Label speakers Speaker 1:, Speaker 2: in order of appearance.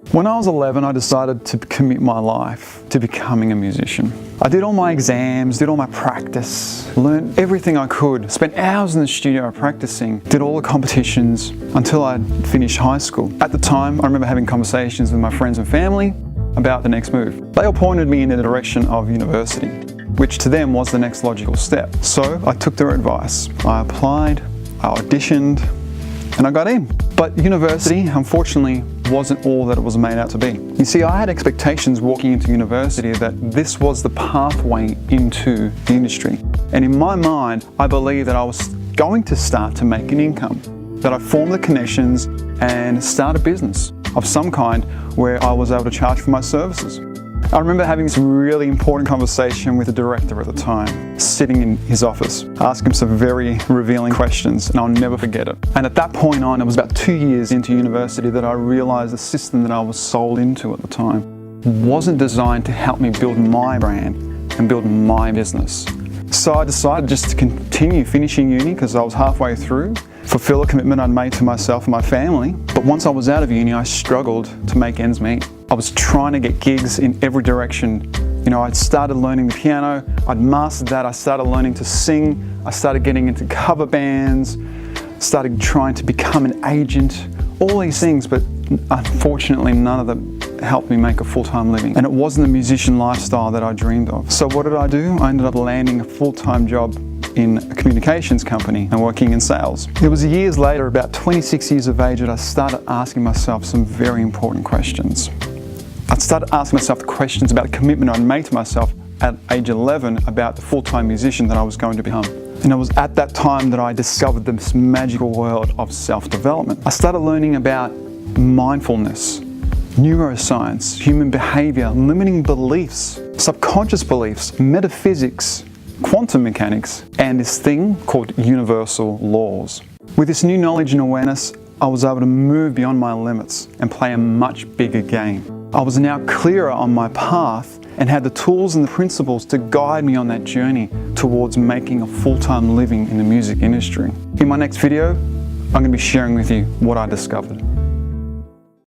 Speaker 1: When I was 11, I decided to commit my life to becoming a musician. I did all my exams, did all my practice, learned everything I could, spent hours in the studio practicing, did all the competitions until I finished high school. At the time, I remember having conversations with my friends and family about the next move. They all pointed me in the direction of university, which to them was the next logical step. So I took their advice. I applied, I auditioned, and I got in. But university, unfortunately, wasn't all that it was made out to be. You see, I had expectations walking into university that this was the pathway into the industry. And in my mind, I believed that I was going to start to make an income, that I formed the connections and start a business of some kind where I was able to charge for my services. I remember having this really important conversation with the director at the time, sitting in his office, asking him some very revealing questions, and I'll never forget it. And at that point on, it was about 2 years into university that I realized the system that I was sold into at the time wasn't designed to help me build my brand and build my business. So I decided just to continue finishing uni because I was halfway through, fulfill a commitment I'd made to myself and my family. But once I was out of uni, I struggled to make ends meet. I was trying to get gigs in every direction. You know, I'd started learning the piano, I'd mastered that, I started learning to sing, I started getting into cover bands, started trying to become an agent, all these things, but unfortunately none of them helped me make a full-time living. And it wasn't the musician lifestyle that I dreamed of. So what did I do? I ended up landing a full-time job in a communications company and working in sales. It was years later, about 26 years of age, that I started asking myself some very important questions. I started asking myself the questions about the commitment I'd made to myself at age 11 about the full-time musician that I was going to become. And it was at that time that I discovered this magical world of self-development. I started learning about mindfulness, neuroscience, human behavior, limiting beliefs, subconscious beliefs, metaphysics, quantum mechanics, and this thing called universal laws. With this new knowledge and awareness, I was able to move beyond my limits and play a much bigger game. I was now clearer on my path and had the tools and the principles to guide me on that journey towards making a full-time living in the music industry. In my next video, I'm going to be sharing with you what I discovered.